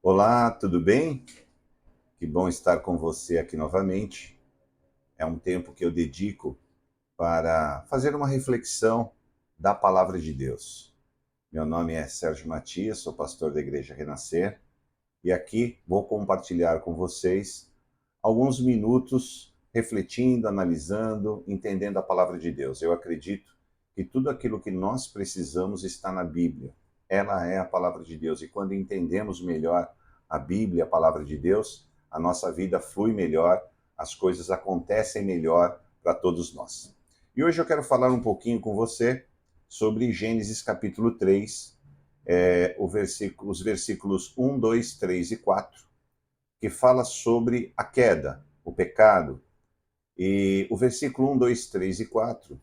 Olá, tudo bem? Que bom estar com você aqui novamente. É um tempo que eu dedico para fazer uma reflexão da palavra de Deus. Meu nome é Sérgio Matias, sou pastor da Igreja Renascer e aqui vou compartilhar com vocês alguns minutos refletindo, analisando, entendendo a palavra de Deus. Eu acredito que tudo aquilo que nós precisamos está na Bíblia. Ela é a palavra de Deus e quando entendemos melhor a Bíblia, a palavra de Deus, a nossa vida flui melhor, as coisas acontecem melhor para todos nós. E hoje eu quero falar um pouquinho com você sobre Gênesis capítulo 3, os versículos 1, 2, 3 e 4, que fala sobre a queda, o pecado. E o versículo 1, 2, 3 e 4,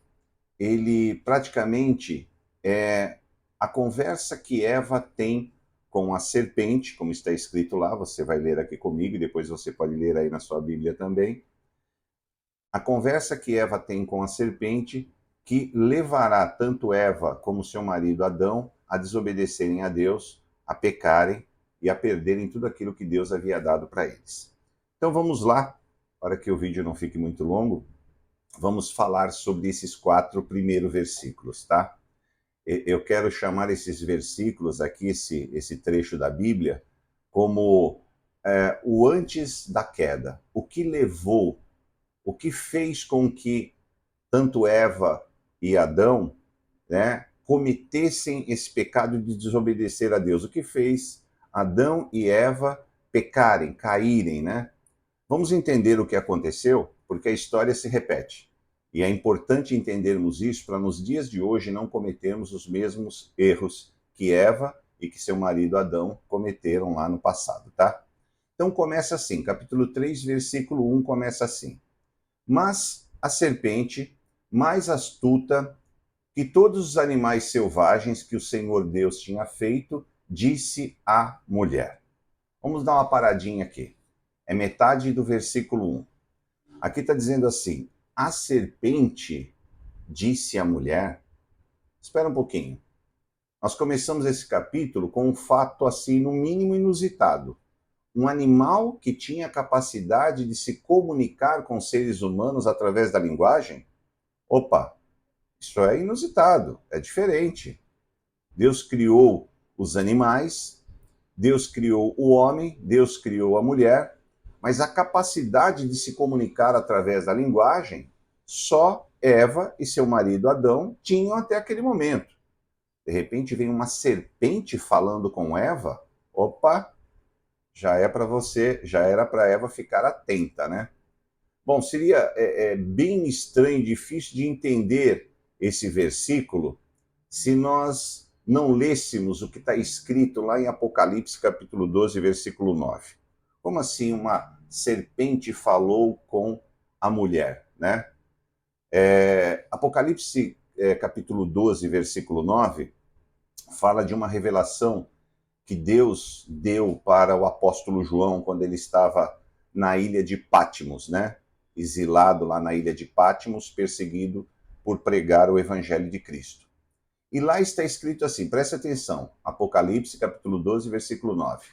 ele praticamente é a conversa que Eva tem com a serpente, como está escrito lá, você vai ler aqui comigo e depois você pode ler aí na sua Bíblia também. A conversa que Eva tem com a serpente, que levará tanto Eva como seu marido Adão a desobedecerem a Deus, a pecarem e a perderem tudo aquilo que Deus havia dado para eles. Então vamos lá, para que o vídeo não fique muito longo, vamos falar sobre esses 4 primeiros versículos, tá? Eu quero chamar esses versículos aqui, esse trecho da Bíblia, como o antes da queda. O que levou, o que fez com que tanto Eva e Adão, né, cometessem esse pecado de desobedecer a Deus. O que fez Adão e Eva pecarem, caírem, né? Vamos entender o que aconteceu, porque a história se repete. E é importante entendermos isso para nos dias de hoje não cometermos os mesmos erros que Eva e que seu marido Adão cometeram lá no passado, tá? Então começa assim, capítulo 3, versículo 1 começa assim: Mas a serpente, mais astuta que todos os animais selvagens que o Senhor Deus tinha feito, disse à mulher. Vamos dar uma paradinha aqui. É metade do versículo 1. Aqui está dizendo assim: a serpente disse à mulher. Espera um pouquinho. Nós começamos esse capítulo com um fato assim, no mínimo inusitado. Um animal que tinha a capacidade de se comunicar com seres humanos através da linguagem? Opa, isso é inusitado, é diferente. Deus criou os animais, Deus criou o homem, Deus criou a mulher, mas a capacidade de se comunicar através da linguagem, só Eva e seu marido Adão tinham até aquele momento. De repente vem uma serpente falando com Eva, opa, já é para você, já era para Eva ficar atenta, né? Bom, seria bem estranho, difícil de entender esse versículo se nós não lêssemos o que está escrito lá em Apocalipse, capítulo 12, versículo 9. Como assim uma serpente falou com a mulher, né? Apocalipse, capítulo 12, versículo 9, fala de uma revelação que Deus deu para o apóstolo João quando ele estava na ilha de Patmos, né? Exilado lá na ilha de Patmos, perseguido por pregar o evangelho de Cristo. E lá está escrito assim, preste atenção, Apocalipse capítulo 12, versículo 9.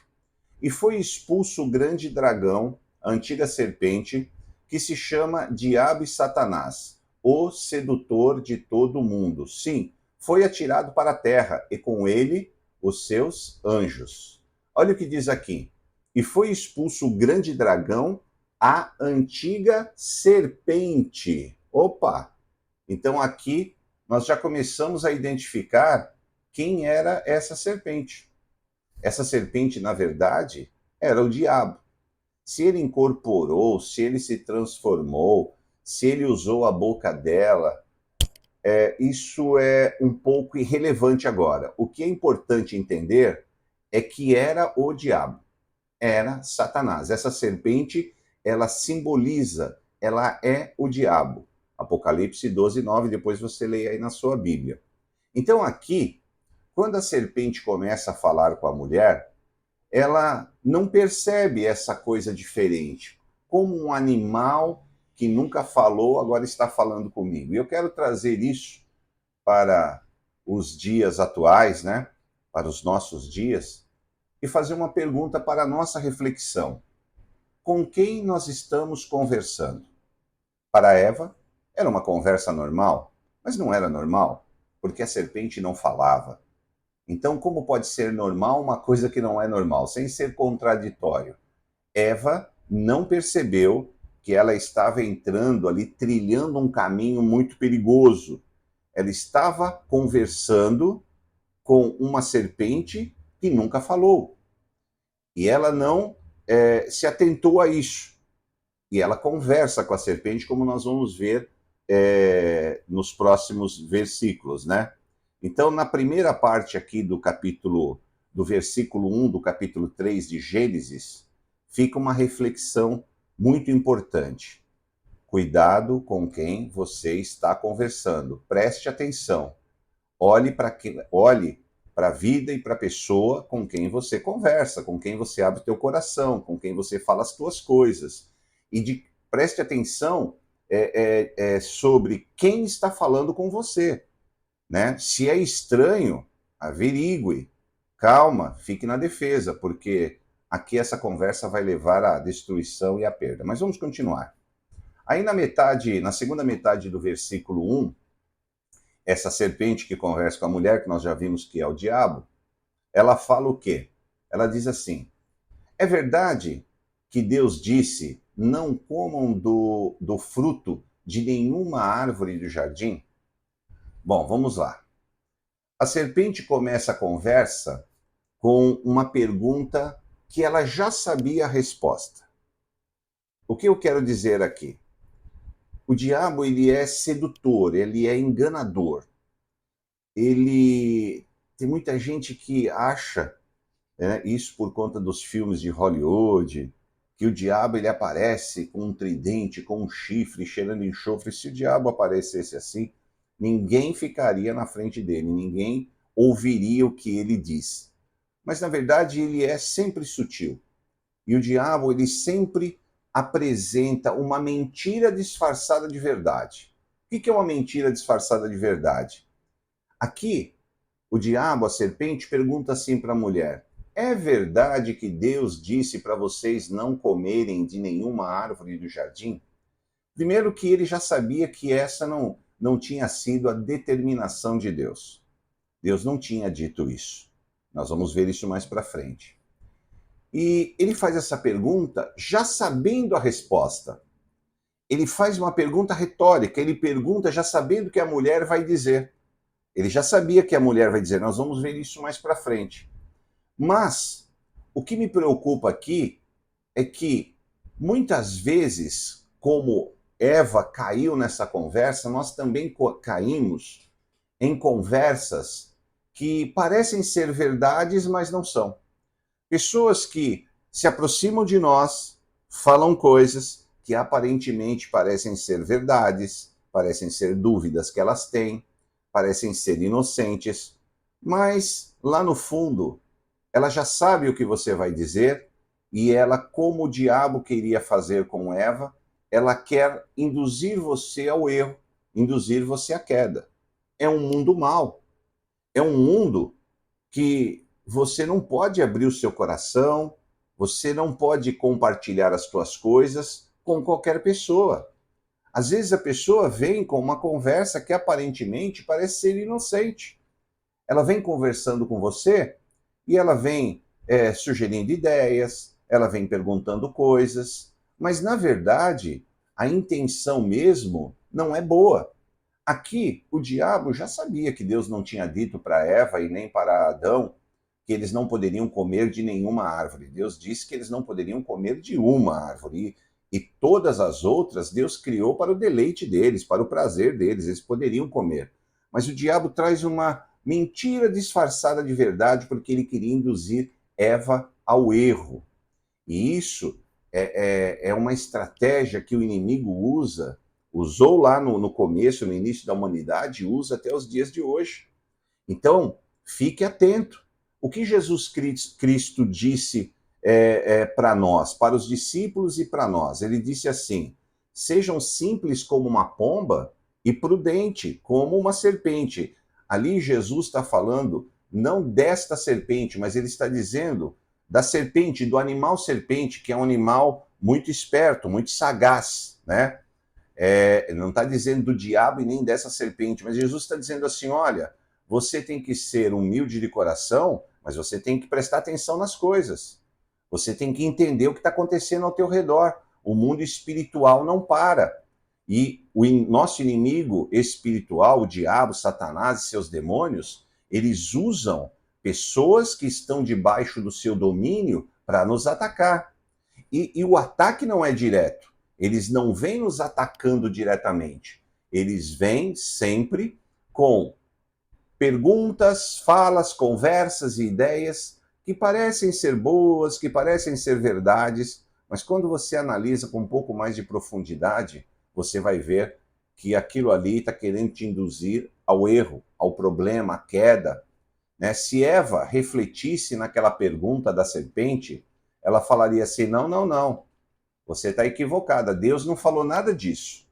E foi expulso o grande dragão, a antiga serpente, que se chama Diabo e Satanás, o sedutor de todo o mundo. Sim, foi atirado para a terra, e com ele os seus anjos. Olha o que diz aqui. E foi expulso o grande dragão, a antiga serpente. Opa! Então aqui nós já começamos a identificar quem era essa serpente. Essa serpente, na verdade, era o diabo. Se ele incorporou, se ele se transformou, se ele usou a boca dela, isso é um pouco irrelevante agora. O que é importante entender é que era o diabo, era Satanás. Essa serpente, ela simboliza, ela é o diabo. Apocalipse 12, 9, depois você lê aí na sua Bíblia. Então aqui, quando a serpente começa a falar com a mulher, ela não percebe essa coisa diferente. Como um animal que nunca falou, agora está falando comigo. E eu quero trazer isso para os dias atuais, né? Para os nossos dias, e fazer uma pergunta para a nossa reflexão. Com quem nós estamos conversando? Para Eva, era uma conversa normal, mas não era normal, porque a serpente não falava. Então, como pode ser normal uma coisa que não é normal, sem ser contraditório? Eva não percebeu que ela estava entrando ali, trilhando um caminho muito perigoso. Ela estava conversando com uma serpente que nunca falou. E ela não se atentou a isso. E ela conversa com a serpente, como nós vamos ver nos próximos versículos, né? Então, na primeira parte aqui do versículo 1 do capítulo 3 de Gênesis, fica uma reflexão muito importante. Cuidado com quem você está conversando. Preste atenção. Olhe para a vida e para a pessoa com quem você conversa, com quem você abre o teu coração, com quem você fala as tuas coisas. Preste atenção sobre quem está falando com você. Né? Se é estranho, averigue. Calma, fique na defesa, porque aqui essa conversa vai levar à destruição e à perda. Mas vamos continuar. Aí na segunda metade do versículo 1, essa serpente que conversa com a mulher, que nós já vimos que é o diabo, ela fala o quê? Ela diz assim: é verdade que Deus disse, não comam do fruto de nenhuma árvore do jardim? Bom, vamos lá. A serpente começa a conversa com uma pergunta que ela já sabia a resposta. O que eu quero dizer aqui? O diabo, ele é sedutor, ele é enganador. Tem muita gente que acha, isso por conta dos filmes de Hollywood, que o diabo ele aparece com um tridente, com um chifre, cheirando enxofre. Se o diabo aparecesse assim, ninguém ficaria na frente dele, ninguém ouviria o que ele diz. Mas, na verdade, ele é sempre sutil. E o diabo, ele sempre apresenta uma mentira disfarçada de verdade. O que é uma mentira disfarçada de verdade? Aqui, o diabo, a serpente, pergunta assim para a mulher: é verdade que Deus disse para vocês não comerem de nenhuma árvore do jardim? Primeiro que ele já sabia que essa não tinha sido a determinação de Deus. Deus não tinha dito isso. Nós vamos ver isso mais para frente. E ele faz essa pergunta já sabendo a resposta. Ele faz uma pergunta retórica, ele pergunta já sabendo o que a mulher vai dizer. Ele já sabia que a mulher vai dizer, nós vamos ver isso mais para frente. Mas o que me preocupa aqui é que muitas vezes, como Eva caiu nessa conversa, nós também caímos em conversas que parecem ser verdades, mas não são. Pessoas que se aproximam de nós, falam coisas que aparentemente parecem ser verdades, parecem ser dúvidas que elas têm, parecem ser inocentes, mas lá no fundo, ela já sabe o que você vai dizer e ela, como o diabo queria fazer com Eva, ela quer induzir você ao erro, induzir você à queda. É um mundo mau. É um mundo que você não pode abrir o seu coração, você não pode compartilhar as suas coisas com qualquer pessoa. Às vezes a pessoa vem com uma conversa que aparentemente parece ser inocente. Ela vem conversando com você e ela vem sugerindo ideias, ela vem perguntando coisas, mas na verdade a intenção mesmo não é boa. Aqui o diabo já sabia que Deus não tinha dito para Eva e nem para Adão que eles não poderiam comer de nenhuma árvore. Deus disse que eles não poderiam comer de uma árvore. E todas as outras Deus criou para o deleite deles, para o prazer deles, eles poderiam comer. Mas o diabo traz uma mentira disfarçada de verdade porque ele queria induzir Eva ao erro. E isso é uma estratégia que o inimigo usou lá no começo, no início da humanidade, e usa até os dias de hoje. Então, fique atento. O que Jesus Cristo disse para nós, para os discípulos e para nós? Ele disse assim: sejam simples como uma pomba e prudente como uma serpente. Ali Jesus está falando não desta serpente, mas ele está dizendo da serpente, do animal serpente, que é um animal muito esperto, muito sagaz, né? Não está dizendo do diabo e nem dessa serpente, mas Jesus está dizendo assim, olha, você tem que ser humilde de coração, mas você tem que prestar atenção nas coisas. Você tem que entender o que está acontecendo ao teu redor. O mundo espiritual não para. E o nosso inimigo espiritual, o diabo, Satanás e seus demônios, eles usam pessoas que estão debaixo do seu domínio para nos atacar. E o ataque não é direto. Eles não vêm nos atacando diretamente. Eles vêm sempre com perguntas, falas, conversas e ideias que parecem ser boas, que parecem ser verdades, mas quando você analisa com um pouco mais de profundidade, você vai ver que aquilo ali está querendo te induzir ao erro, ao problema, à queda. Né? Se Eva refletisse naquela pergunta da serpente, ela falaria assim, não, não, não, você está equivocada, Deus não falou nada disso.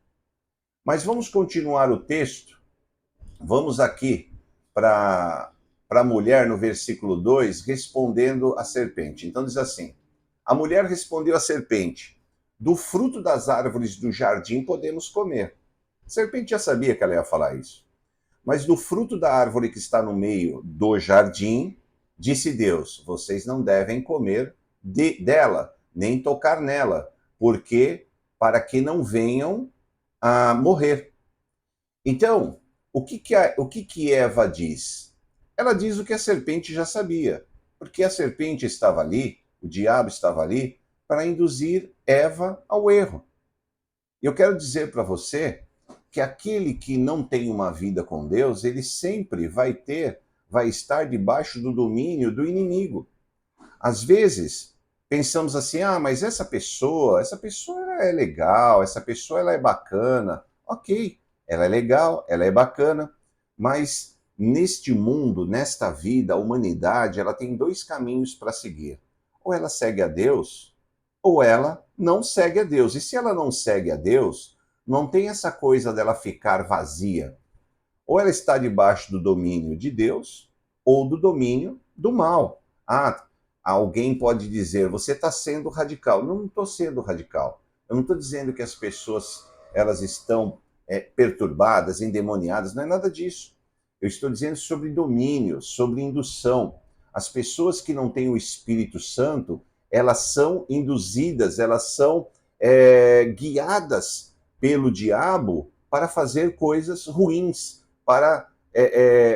Mas vamos continuar o texto, vamos aqui para a mulher no versículo 2, respondendo à serpente. Então diz assim, a mulher respondeu à serpente, do fruto das árvores do jardim podemos comer. A serpente já sabia que ela ia falar isso. Mas do fruto da árvore que está no meio do jardim, disse Deus, vocês não devem comer dela, nem tocar nela, porque para que não venham a morrer. Então, o que Eva diz? Ela diz o que a serpente já sabia, porque a serpente estava ali, o diabo estava ali, para induzir Eva ao erro. Eu quero dizer para você que aquele que não tem uma vida com Deus, ele sempre vai estar debaixo do domínio do inimigo. Às vezes, pensamos assim, mas essa pessoa ela é legal, essa pessoa ela é bacana. Ok, ela é legal, ela é bacana, mas neste mundo, nesta vida, a humanidade, ela tem dois caminhos para seguir. Ou ela segue a Deus, ou ela não segue a Deus. E se ela não segue a Deus, não tem essa coisa dela ficar vazia. Ou ela está debaixo do domínio de Deus, ou do domínio do mal. Alguém pode dizer, você está sendo radical. Não estou sendo radical. Eu não estou dizendo que as pessoas elas estão perturbadas, endemoniadas, não é nada disso. Eu estou dizendo sobre domínio, sobre indução. As pessoas que não têm o Espírito Santo, elas são induzidas, elas são guiadas pelo diabo para fazer coisas ruins, para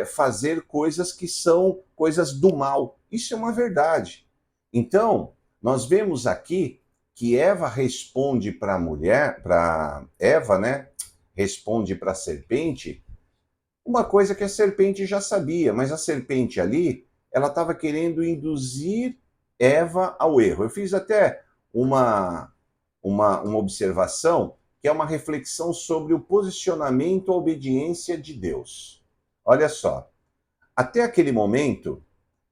fazer coisas que são coisas do mal. Isso é uma verdade. Então, nós vemos aqui que Eva responde para a mulher, para Eva, né? Responde para a serpente uma coisa que a serpente já sabia, mas a serpente ali, ela estava querendo induzir Eva ao erro. Eu fiz até uma observação que é uma reflexão sobre o posicionamento, a obediência de Deus. Olha só, até aquele momento,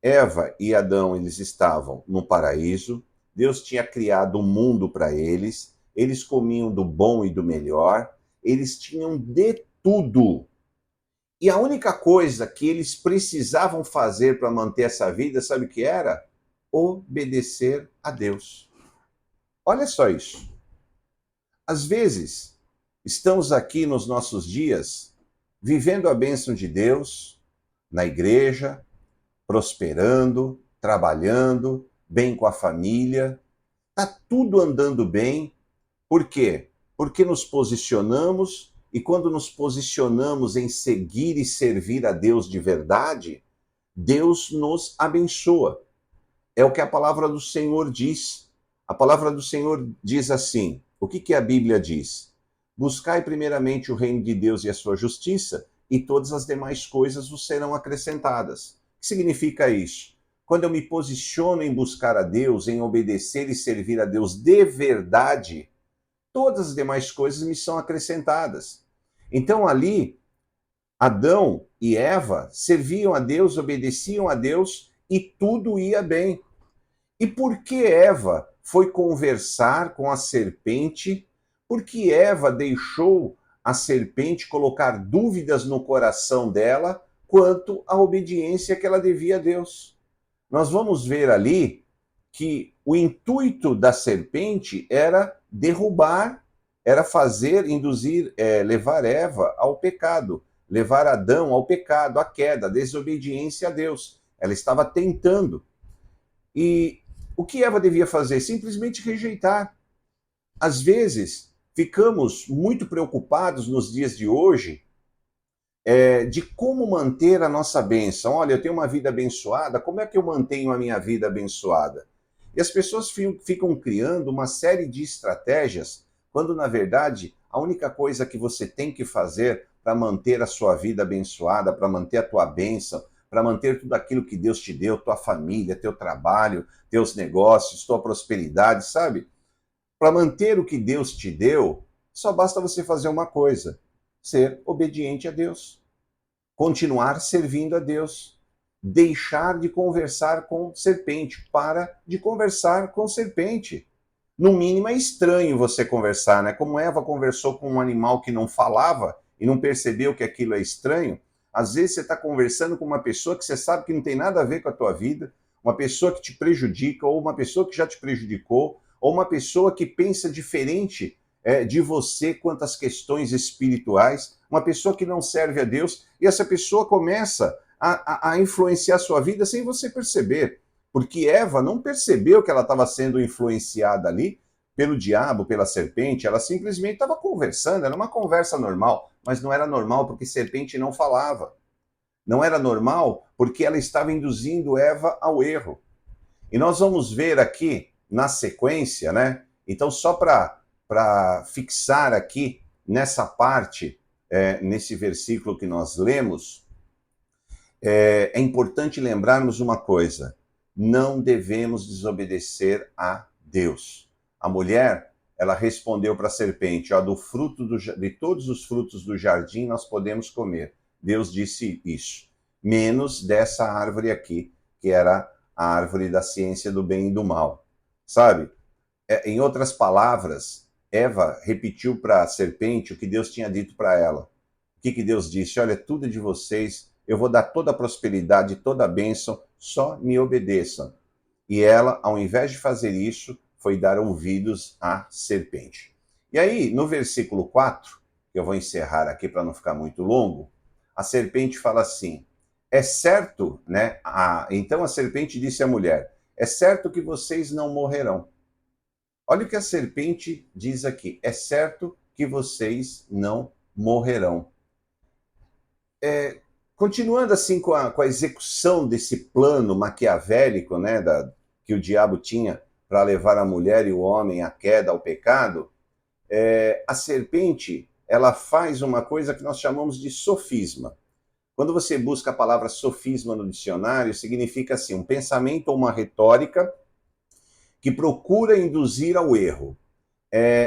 Eva e Adão, eles estavam no paraíso, Deus tinha criado um mundo para eles comiam do bom e do melhor, eles tinham de tudo. E a única coisa que eles precisavam fazer para manter essa vida, sabe o que era? Obedecer a Deus. Olha só isso. Às vezes, estamos aqui nos nossos dias, vivendo a bênção de Deus, na igreja, prosperando, trabalhando, bem com a família, está tudo andando bem. Por quê? Porque nos posicionamos e quando nos posicionamos em seguir e servir a Deus de verdade, Deus nos abençoa. É o que a palavra do Senhor diz. A palavra do Senhor diz assim, o que a Bíblia diz? Buscai primeiramente o reino de Deus e a sua justiça, e todas as demais coisas vos serão acrescentadas. O que significa isso? Quando eu me posiciono em buscar a Deus, em obedecer e servir a Deus de verdade, todas as demais coisas me são acrescentadas. Então ali, Adão e Eva serviam a Deus, obedeciam a Deus e tudo ia bem. E por que Eva foi conversar com a serpente? Por que Eva deixou a serpente colocar dúvidas no coração dela quanto à obediência que ela devia a Deus? Nós vamos ver ali que o intuito da serpente era derrubar, era fazer, induzir, levar Eva ao pecado, levar Adão ao pecado, à queda, à desobediência a Deus. Ela estava tentando. E o que Eva devia fazer? Simplesmente rejeitar. Às vezes, ficamos muito preocupados nos dias de hoje de como manter a nossa bênção. Olha, eu tenho uma vida abençoada, como é que eu mantenho a minha vida abençoada? E as pessoas ficam criando uma série de estratégias, quando na verdade a única coisa que você tem que fazer para manter a sua vida abençoada, para manter a tua bênção, para manter tudo aquilo que Deus te deu, tua família, teu trabalho, teus negócios, tua prosperidade, sabe? Para manter o que Deus te deu, só basta você fazer uma coisa: ser obediente a Deus, continuar servindo a Deus, deixar de conversar com serpente, para de conversar com serpente. No mínimo é estranho você conversar, né? Como Eva conversou com um animal que não falava e não percebeu que aquilo é estranho. Às vezes você está conversando com uma pessoa que você sabe que não tem nada a ver com a tua vida, uma pessoa que te prejudica, ou uma pessoa que já te prejudicou, ou uma pessoa que pensa diferente de você quanto às questões espirituais, uma pessoa que não serve a Deus, e essa pessoa começa a influenciar a sua vida sem você perceber. Porque Eva não percebeu que ela estava sendo influenciada ali pelo diabo, pela serpente, ela simplesmente estava conversando, era uma conversa normal, mas não era normal porque serpente não falava. Não era normal porque ela estava induzindo Eva ao erro. E nós vamos ver aqui na sequência, né? Então, só para fixar aqui nessa parte, nesse versículo que nós lemos, é importante lembrarmos uma coisa: não devemos desobedecer a Deus. A mulher, ela respondeu para a serpente: ó, de todos os frutos do jardim nós podemos comer. Deus disse isso, menos dessa árvore aqui, que era a árvore da ciência do bem e do mal. Sabe? Em outras palavras, Eva repetiu para a serpente o que Deus tinha dito para ela. O que Deus disse? Olha, tudo é de vocês, eu vou dar toda a prosperidade, toda a bênção, só me obedeçam. E ela, ao invés de fazer isso, foi dar ouvidos à serpente. E aí, no versículo 4, que eu vou encerrar aqui para não ficar muito longo, a serpente fala assim: é certo, né? Então a serpente disse à mulher: é certo que vocês não morrerão. Olha o que a serpente diz aqui: é certo que vocês não morrerão. Continuando assim com a execução desse plano maquiavélico, né, que o diabo tinha para levar a mulher e o homem à queda, ao pecado, a serpente, ela faz uma coisa que nós chamamos de sofisma. Quando você busca a palavra sofisma no dicionário, significa assim, um pensamento ou uma retórica que procura induzir ao erro.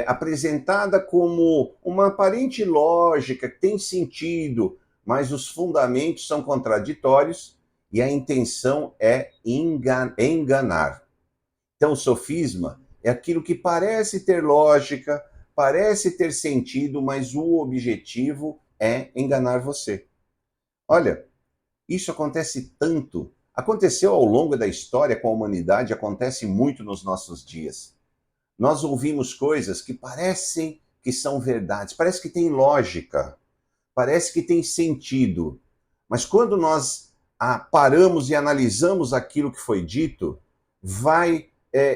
Apresentada como uma aparente lógica, que tem sentido, mas os fundamentos são contraditórios e a intenção é enganar. Então, o sofisma é aquilo que parece ter lógica, parece ter sentido, mas o objetivo é enganar você. Olha, isso acontece tanto, aconteceu ao longo da história com a humanidade, acontece muito nos nossos dias. Nós ouvimos coisas que parecem que são verdades, parece que tem lógica, parece que tem sentido. Mas quando nós paramos e analisamos aquilo que foi dito, vai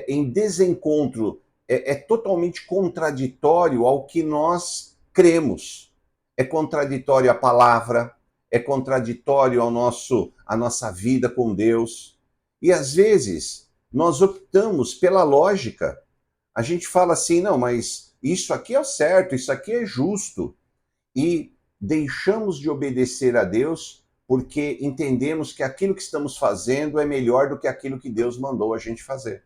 em desencontro, é totalmente contraditório ao que nós cremos. É contraditório à palavra, é contraditório à nossa vida com Deus. E às vezes nós optamos pela lógica. A gente fala assim, não, mas isso aqui é o certo, isso aqui é justo. E deixamos de obedecer a Deus porque entendemos que aquilo que estamos fazendo é melhor do que aquilo que Deus mandou a gente fazer.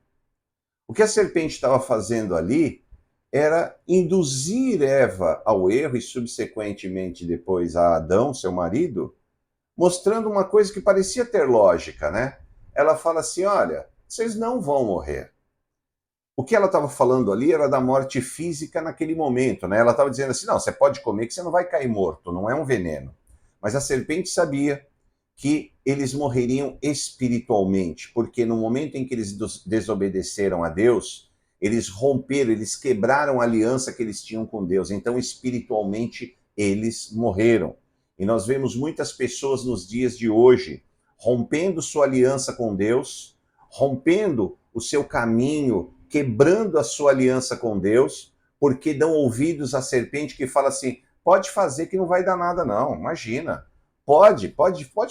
O que a serpente estava fazendo ali era induzir Eva ao erro e, subsequentemente, depois a Adão, seu marido, mostrando uma coisa que parecia ter lógica, né? Ela fala assim, olha, vocês não vão morrer. O que ela estava falando ali era da morte física naquele momento, né? Ela estava dizendo assim, não, você pode comer que você não vai cair morto, não é um veneno. Mas a serpente sabia que eles morreriam espiritualmente, porque no momento em que eles desobedeceram a Deus, eles romperam, eles quebraram a aliança que eles tinham com Deus. Então, espiritualmente, eles morreram. E nós vemos muitas pessoas nos dias de hoje rompendo sua aliança com Deus, rompendo o seu caminho, quebrando a sua aliança com Deus, porque dão ouvidos à serpente que fala assim: pode fazer que não vai dar nada, não. Imagina. Pode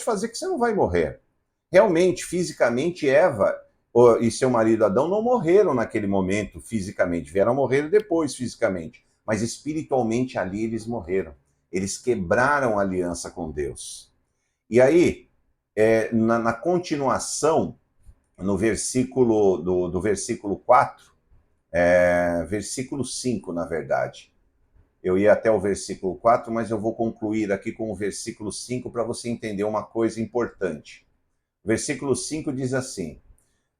fazer que você não vai morrer. Realmente, fisicamente, Eva e seu marido Adão não morreram naquele momento fisicamente, vieram morrer depois fisicamente, mas espiritualmente ali eles morreram. Eles quebraram a aliança com Deus. E aí, na continuação, no versículo do versículo 4, versículo 5, na verdade. Eu ia até o versículo 4, mas eu vou concluir aqui com o versículo 5 para você entender uma coisa importante. O versículo 5 diz assim: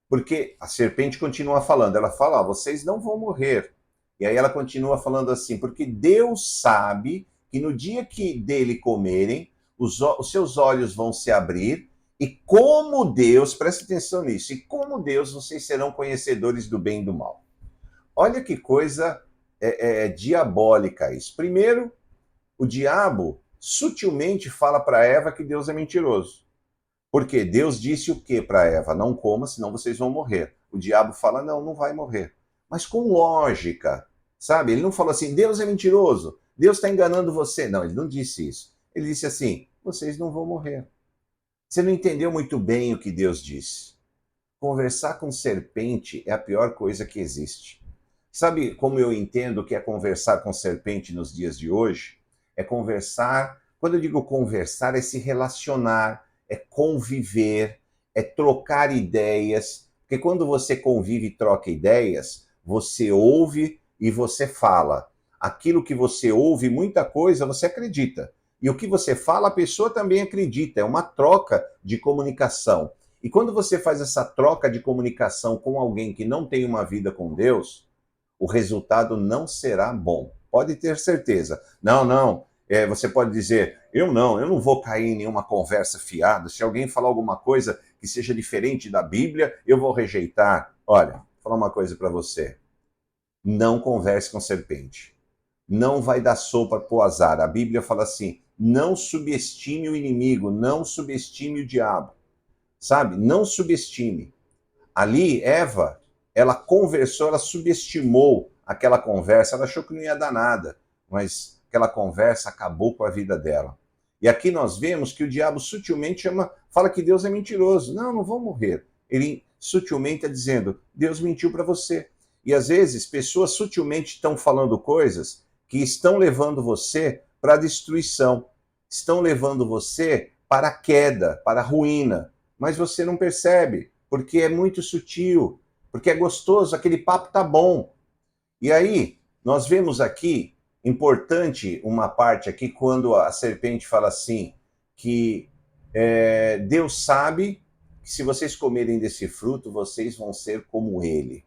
porque a serpente continua falando, ela fala: vocês não vão morrer. E aí ela continua falando assim: porque Deus sabe que no dia que dele comerem, os seus olhos vão se abrir, e como Deus, preste atenção nisso, e como Deus vocês serão conhecedores do bem e do mal. Olha que coisa diabólica isso. Primeiro, o diabo sutilmente fala para Eva que Deus é mentiroso. Porque Deus disse o que para Eva? Não coma, senão vocês vão morrer. O diabo fala: não, não vai morrer. Mas com lógica, sabe? Ele não falou assim: Deus é mentiroso, Deus está enganando você. Não, ele não disse isso. Ele disse assim: vocês não vão morrer. Você não entendeu muito bem o que Deus disse. Conversar com serpente é a pior coisa que existe. Sabe como eu entendo que é conversar com serpente nos dias de hoje? É conversar, quando eu digo conversar, é se relacionar, é conviver, é trocar ideias. Porque quando você convive e troca ideias, você ouve e você fala. Aquilo que você ouve, muita coisa, você acredita. E o que você fala, a pessoa também acredita. É uma troca de comunicação. E quando você faz essa troca de comunicação com alguém que não tem uma vida com Deus, o resultado não será bom. Pode ter certeza. Não. Você pode dizer: eu não vou cair em nenhuma conversa fiada. Se alguém falar alguma coisa que seja diferente da Bíblia, eu vou rejeitar. Olha, vou falar uma coisa para você. Não converse com serpente. Não vai dar sopa pro azar. A Bíblia fala assim: não subestime o inimigo, não subestime o diabo. Sabe? Não subestime. Ali, Eva, ela conversou, ela subestimou aquela conversa, ela achou que não ia dar nada, mas aquela conversa acabou com a vida dela. E aqui nós vemos que o diabo sutilmente fala que Deus é mentiroso. Não, não vão morrer. Ele sutilmente está dizendo: Deus mentiu para você. E às vezes, pessoas sutilmente estão falando coisas que estão levando você para a destruição, estão levando você para a queda, para a ruína, mas você não percebe, porque é muito sutil, porque é gostoso, aquele papo tá bom. E aí, nós vemos aqui, importante uma parte aqui, quando a serpente fala assim, que Deus sabe que se vocês comerem desse fruto, vocês vão ser como ele.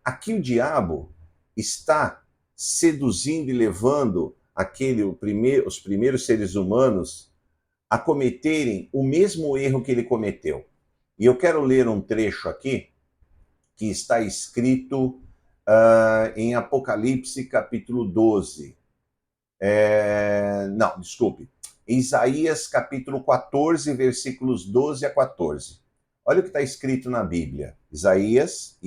Aqui o diabo está seduzindo e levando os primeiros seres humanos a cometerem o mesmo erro que ele cometeu. E eu quero ler um trecho aqui que está escrito em Apocalipse capítulo 12. Não, desculpe. Isaías capítulo 14, versículos 12 a 14. Olha o que está escrito na Bíblia. Isaías,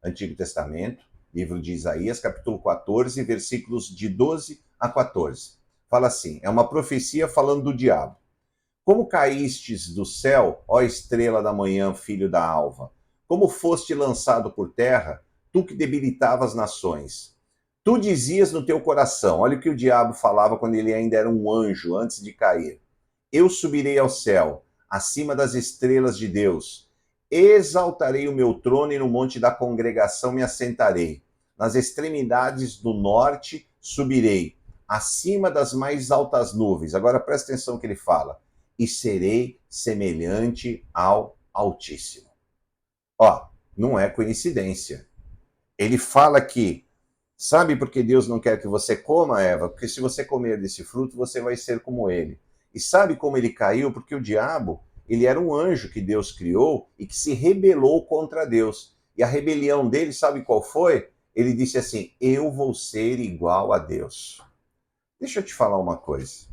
Antigo Testamento, livro de Isaías, capítulo 14, versículos de 12 a 14. Fala assim, é uma profecia falando do diabo. Como caístes do céu, ó estrela da manhã, filho da alva? Como foste lançado por terra, tu que debilitava as nações? Tu dizias no teu coração, olha o que o diabo falava quando ele ainda era um anjo, antes de cair. Eu subirei ao céu, acima das estrelas de Deus. Exaltarei o meu trono e no monte da congregação me assentarei. Nas extremidades do norte subirei, acima das mais altas nuvens. Agora presta atenção no que ele fala. E serei semelhante ao Altíssimo. Ó, não é coincidência. Ele fala que, sabe por que Deus não quer que você coma, Eva? Porque se você comer desse fruto, você vai ser como ele. E sabe como ele caiu? Porque o diabo, ele era um anjo que Deus criou e que se rebelou contra Deus. E a rebelião dele, sabe qual foi? Ele disse assim: eu vou ser igual a Deus. Deixa eu te falar uma coisa.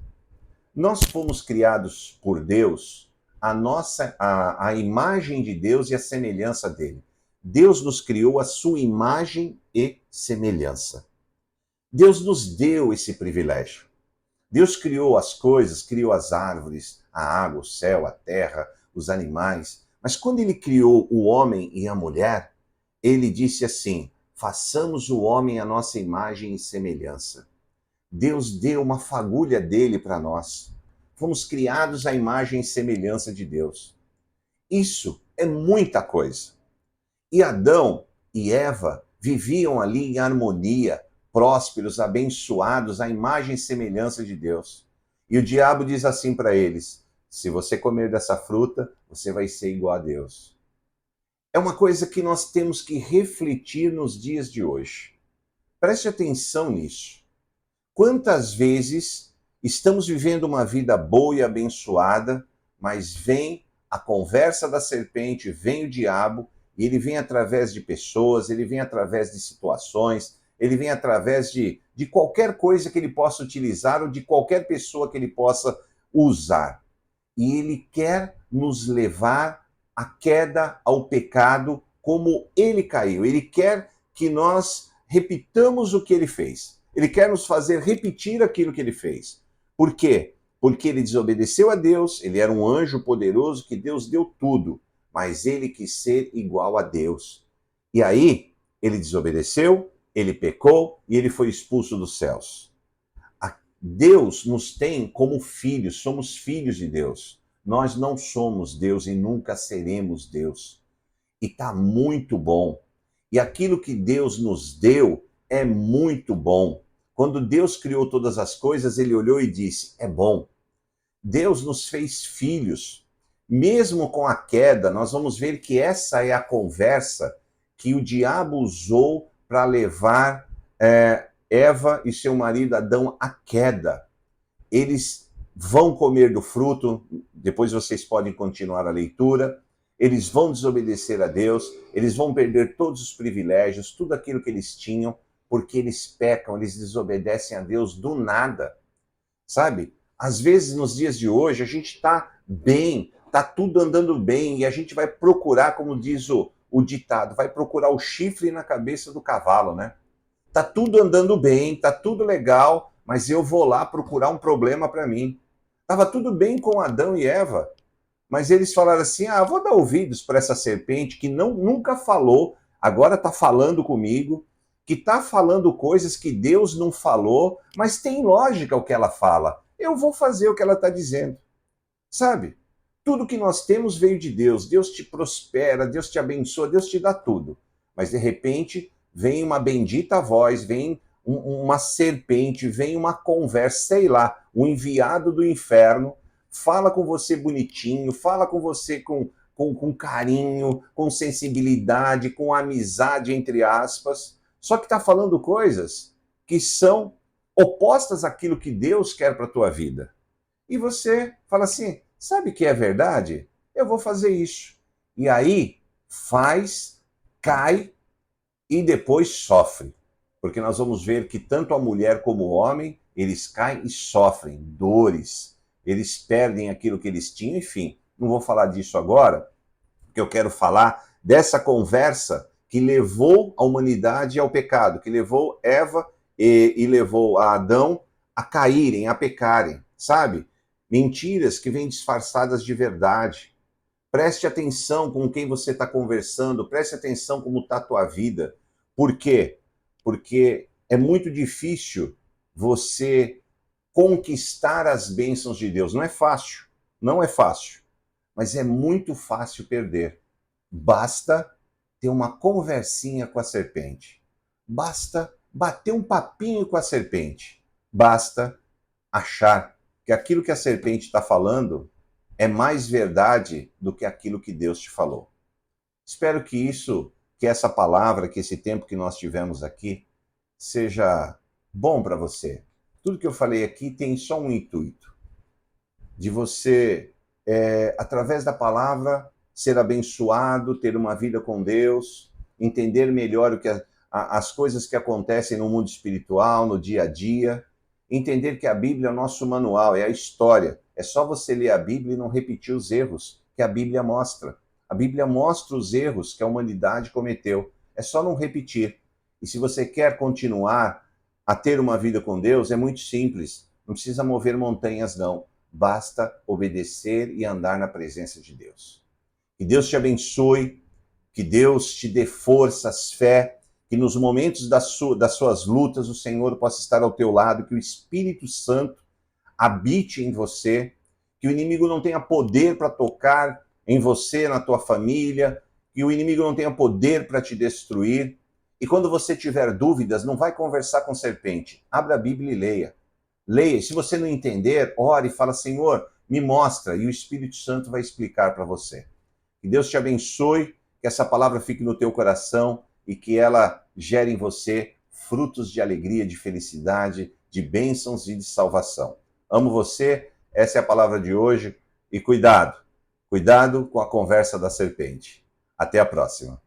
Nós fomos criados por Deus, a imagem de Deus e a semelhança dele. Deus nos criou a sua imagem e semelhança. Deus nos deu esse privilégio. Deus criou as coisas, criou as árvores, a água, o céu, a terra, os animais. Mas quando ele criou o homem e a mulher, ele disse assim: façamos o homem à nossa imagem e semelhança. Deus deu uma fagulha dele para nós. Fomos criados à imagem e semelhança de Deus. Isso é muita coisa. E Adão e Eva viviam ali em harmonia, prósperos, abençoados, à imagem e semelhança de Deus. E o diabo diz assim para eles: se você comer dessa fruta, você vai ser igual a Deus. É uma coisa que nós temos que refletir nos dias de hoje. Preste atenção nisso. Quantas vezes estamos vivendo uma vida boa e abençoada, mas vem a conversa da serpente, vem o diabo, e ele vem através de pessoas, ele vem através de situações, ele vem através de qualquer coisa que ele possa utilizar ou de qualquer pessoa que ele possa usar. E ele quer nos levar à queda, ao pecado, como ele caiu. Ele quer que nós repitamos o que ele fez. Ele quer nos fazer repetir aquilo que ele fez. Por quê? Porque ele desobedeceu a Deus, ele era um anjo poderoso que Deus deu tudo, mas ele quis ser igual a Deus. E aí, ele desobedeceu, ele pecou e ele foi expulso dos céus. Deus nos tem como filhos, somos filhos de Deus. Nós não somos Deus e nunca seremos Deus. E está muito bom. E aquilo que Deus nos deu é muito bom. Quando Deus criou todas as coisas, ele olhou e disse: é bom. Deus nos fez filhos. Mesmo com a queda, nós vamos ver que essa é a conversa que o diabo usou para levar Eva e seu marido Adão à queda. Eles vão comer do fruto, depois vocês podem continuar a leitura, eles vão desobedecer a Deus, eles vão perder todos os privilégios, tudo aquilo que eles tinham, porque eles pecam, eles desobedecem a Deus do nada, sabe? Às vezes, nos dias de hoje, a gente está bem, está tudo andando bem, e a gente vai procurar, como diz o ditado, vai procurar o chifre na cabeça do cavalo, né? Tá tudo andando bem, tá tudo legal, mas eu vou lá procurar um problema para mim. Tava tudo bem com Adão e Eva, mas eles falaram assim: ah, vou dar ouvidos para essa serpente que nunca falou, agora está falando comigo, que está falando coisas que Deus não falou, mas tem lógica o que ela fala. Eu vou fazer o que ela está dizendo. Sabe? Tudo que nós temos veio de Deus. Deus te prospera, Deus te abençoa, Deus te dá tudo. Mas de repente vem uma bendita voz, vem uma serpente, vem uma conversa, sei lá, o enviado do inferno, fala com você bonitinho, fala com você com carinho, com sensibilidade, com amizade, entre aspas, só que está falando coisas que são opostas àquilo que Deus quer para a tua vida. E você fala assim: sabe que é verdade? Eu vou fazer isso. E aí faz, cai e depois sofre. Porque nós vamos ver que tanto a mulher como o homem, eles caem e sofrem dores. Eles perdem aquilo que eles tinham, enfim. Não vou falar disso agora, porque eu quero falar dessa conversa que levou a humanidade ao pecado, que levou Eva e levou a Adão a caírem, a pecarem, sabe? Mentiras que vêm disfarçadas de verdade. Preste atenção com quem você está conversando, preste atenção como está a tua vida. Por quê? Porque é muito difícil você conquistar as bênçãos de Deus. Não é fácil, não é fácil, mas é muito fácil perder. Basta ter uma conversinha com a serpente. Basta bater um papinho com a serpente. Basta achar que aquilo que a serpente está falando é mais verdade do que aquilo que Deus te falou. Espero que essa palavra, que esse tempo que nós tivemos aqui, seja bom para você. Tudo que eu falei aqui tem só um intuito: de você, através da palavra, ser abençoado, ter uma vida com Deus, entender melhor as coisas que acontecem no mundo espiritual, no dia a dia, entender que a Bíblia é o nosso manual, é a história. É só você ler a Bíblia e não repetir os erros que a Bíblia mostra. A Bíblia mostra os erros que a humanidade cometeu. É só não repetir. E se você quer continuar a ter uma vida com Deus, é muito simples. Não precisa mover montanhas, não. Basta obedecer e andar na presença de Deus. Que Deus te abençoe, que Deus te dê forças, fé, que nos momentos das suas lutas o Senhor possa estar ao teu lado, que o Espírito Santo habite em você, que o inimigo não tenha poder para tocar em você, na tua família, que o inimigo não tenha poder para te destruir. E quando você tiver dúvidas, não vai conversar com serpente. Abra a Bíblia e leia. Leia. Se você não entender, ore e fala, Senhor, me mostra. E o Espírito Santo vai explicar para você. Que Deus te abençoe, que essa palavra fique no teu coração e que ela gere em você frutos de alegria, de felicidade, de bênçãos e de salvação. Amo você, essa é a palavra de hoje. E cuidado com a conversa da serpente. Até a próxima.